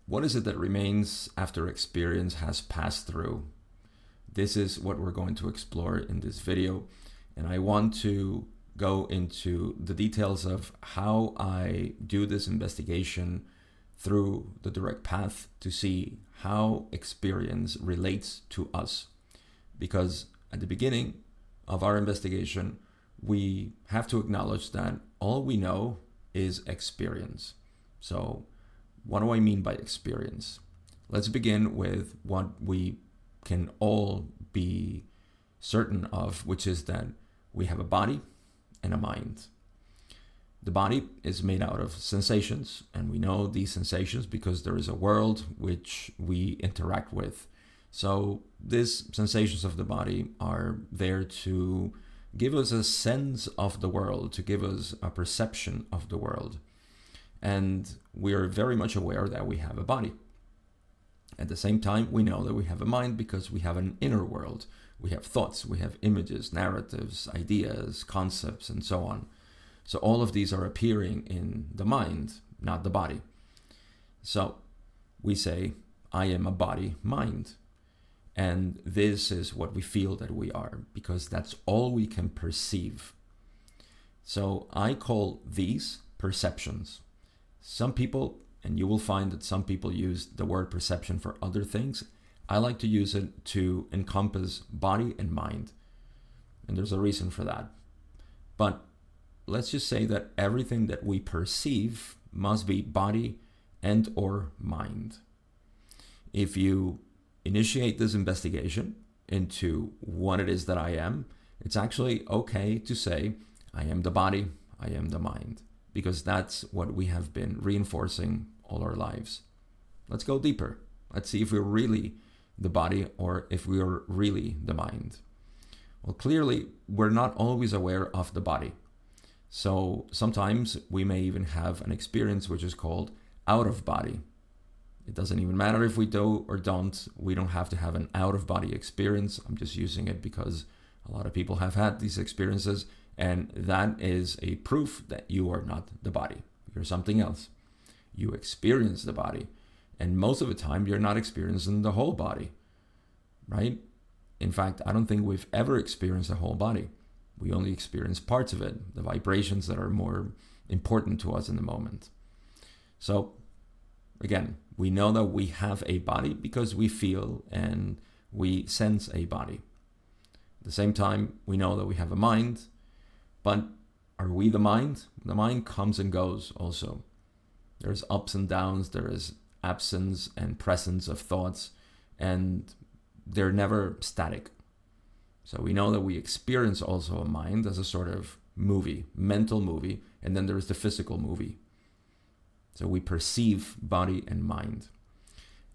What is it that remains after experience has passed through? This is what we're going to explore in this video. And I want to go into the details of how I do this investigation through the direct path to see how experience relates to us. Because at the beginning of our investigation, we have to acknowledge that all we know is experience. So, what do I mean by experience? Let's begin with what we can all be certain of, which is that we have a body and a mind. The body is made out of sensations, and we know these sensations because there is a world which we interact with. So these sensations of the body are there to give us a sense of the world, to give us a perception of the world. And we are very much aware that we have a body. At the same time, we know that we have a mind because we have an inner world. We have thoughts, we have images, narratives, ideas, concepts, and so on. So all of these are appearing in the mind, not the body. So we say, I am a body, mind. And this is what we feel that we are, because that's all we can perceive. So I call these perceptions. Some people, and you will find that some people use the word perception for other things. I like to use it to encompass body and mind. And there's a reason for that. But let's just say that everything that we perceive must be body and or mind. If you initiate this investigation into what it is that I am, it's actually okay to say, I am the body, I am the mind, because that's what we have been reinforcing all our lives. Let's go deeper. Let's see if we're really the body or if we are really the mind. Well, clearly, we're not always aware of the body. So sometimes we may even have an experience which is called out of body. It doesn't even matter if we do or don't. We don't have to have an out of body experience. I'm just using it because a lot of people have had these experiences, and that is a proof that you are not the body. You're something else. You experience the body, and most of the time you're not experiencing the whole body, right? In fact, I don't think we've ever experienced the whole body. We only experience parts of it, the vibrations that are more important to us in the moment. So again, we know that we have a body because we feel and we sense a body. At the same time, we know that we have a mind, but are we the mind? The mind comes and goes also. There's ups and downs, there is absence and presence of thoughts, and they're never static. So we know that we experience also a mind as a sort of movie, mental movie, and then there's the physical movie. So we perceive body and mind.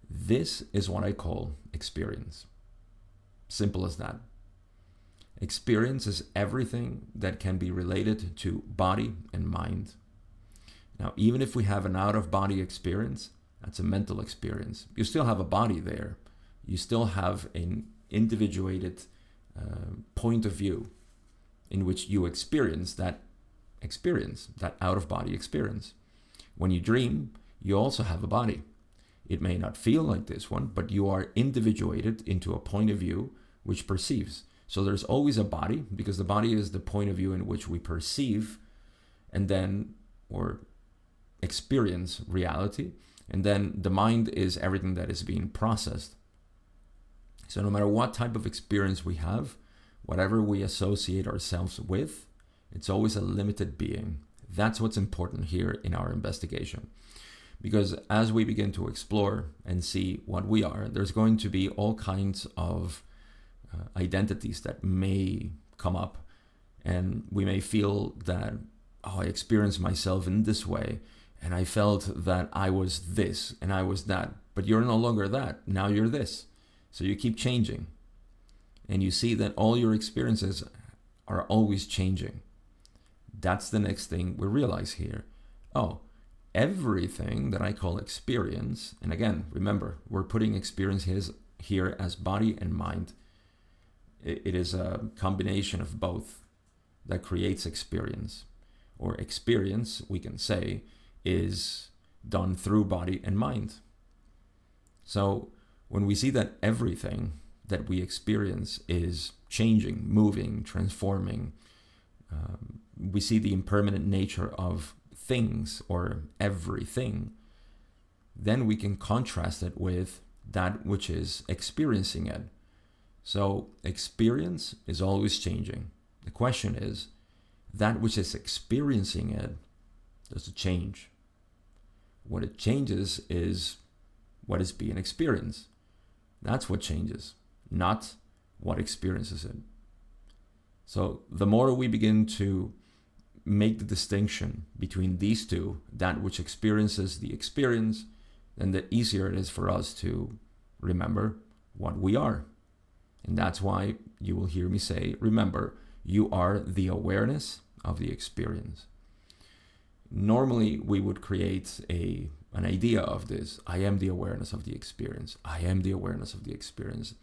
This is what I call experience. Simple as that. Experience is everything that can be related to body and mind. Now, even if we have an out-of-body experience, that's a mental experience. You still have a body there. You still have an individuated point of view in which you experience, that out-of-body experience. When you dream, you also have a body. It may not feel like this one, but you are individuated into a point of view which perceives. So there's always a body, because the body is the point of view in which we perceive and then, or experience reality. And then the mind is everything that is being processed. So no matter what type of experience we have, whatever we associate ourselves with, it's always a limited being. That's what's important here in our investigation. Because as we begin to explore and see what we are, there's going to be all kinds of identities that may come up. And we may feel that, I experienced myself in this way, and I felt that I was this and I was that. But you're no longer that. Now you're this. So you keep changing. And you see that all your experiences are always changing. That's the next thing we realize here. Everything that I call experience, and again, remember, we're putting experience here as body and mind. It is a combination of both that creates experience. Or experience, we can say, is done through body and mind. So when we see that everything that we experience is changing, moving, transforming, we see the impermanent nature of things or everything, then we can contrast it with that which is experiencing it. So experience is always changing. The question is, that which is experiencing it, does it change? What it changes is what is being experienced. That's what changes, not what experiences it. So the more we begin to make the distinction between these two, that which experiences the experience, then the easier it is for us to remember what we are. And that's why you will hear me say, remember, you are the awareness of the experience. Normally, we would create an idea of this. I am the awareness of the experience. I am the awareness of the experience.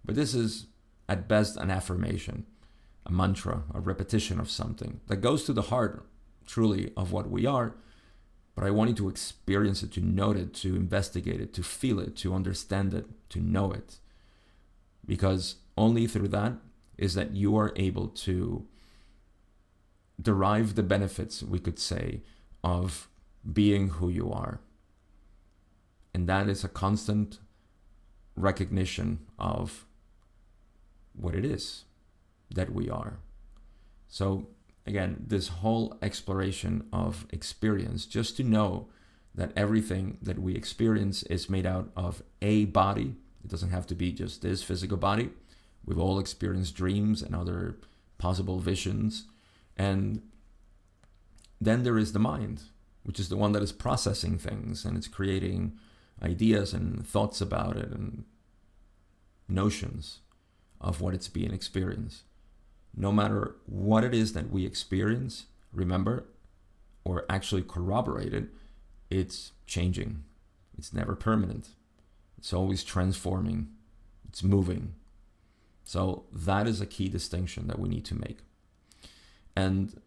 But this is, at best, an affirmation, a mantra, a repetition of something that goes to the heart, truly, of what we are. But I want you to experience it, to note it, to investigate it, to feel it, to understand it, to know it. Because only through that is that you are able to derive the benefits, we could say, of being who you are. And that is a constant recognition of what it is that we are. So again, this whole exploration of experience, just to know that everything that we experience is made out of a body. It doesn't have to be just this physical body. We've all experienced dreams and other possible visions. And then there is the mind, which is the one that is processing things, and it's creating ideas and thoughts about it and notions of what it's being experienced. No matter what it is that we experience, remember, or actually corroborate it, it's changing. It's never permanent. It's always transforming. It's moving. So that is a key distinction that we need to make. And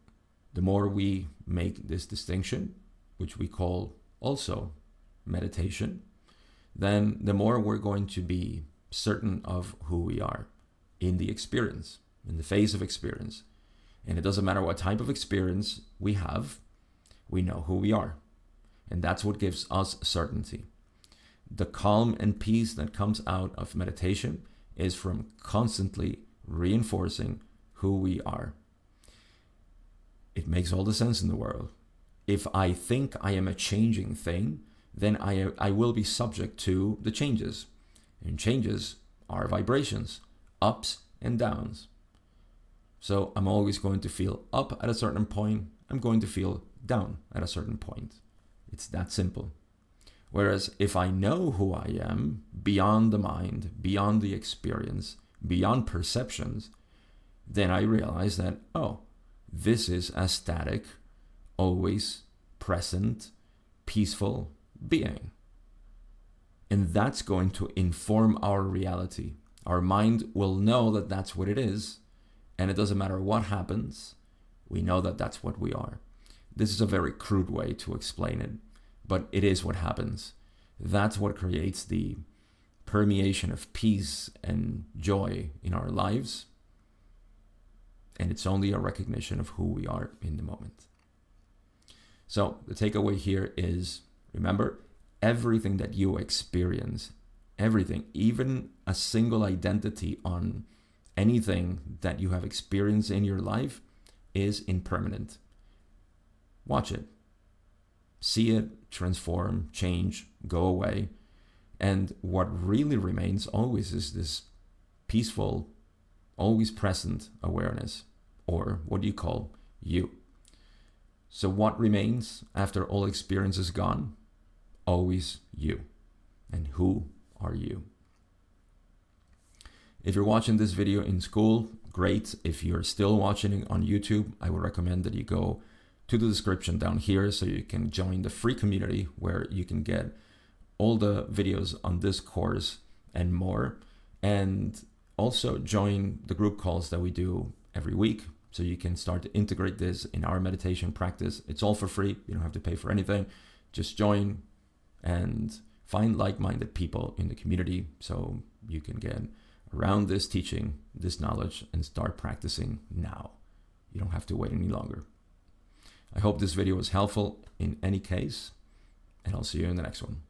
the more we make this distinction, which we call also meditation, then the more we're going to be certain of who we are in the experience, in the phase of experience. And it doesn't matter what type of experience we have, we know who we are. And that's what gives us certainty. The calm and peace that comes out of meditation is from constantly reinforcing who we are. It makes all the sense in the world. If I think I am a changing thing, then I will be subject to the changes. And changes are vibrations, ups and downs. So I'm always going to feel up at a certain point. I'm going to feel down at a certain point. It's that simple. Whereas if I know who I am, beyond the mind, beyond the experience, beyond perceptions, then I realize that, oh, this is a static, always present, peaceful being. And that's going to inform our reality. Our mind will know that that's what it is. And it doesn't matter what happens, we know that that's what we are. This is a very crude way to explain it, but it is what happens. That's what creates the permeation of peace and joy in our lives. And it's only a recognition of who we are in the moment. So the takeaway here is, remember, everything that you experience, everything, even a single identity on anything that you have experienced in your life is impermanent. Watch it. See it transform, change, go away. And what really remains always is this peaceful, always present awareness, or what you call you. So what remains after all experience is gone? Always you. And who are you? If you're watching this video in school, great. If you're still watching it on YouTube, I would recommend that you go to the description down here so you can join the free community where you can get all the videos on this course and more. And also join the group calls that we do every week so you can start to integrate this in our meditation practice. It's all for free. You don't have to pay for anything. Just join and Find like-minded people in the community so you can get around this teaching, this knowledge, and start practicing now. You don't have to wait any longer. I hope this video was helpful in any case, and I'll see you in the next one.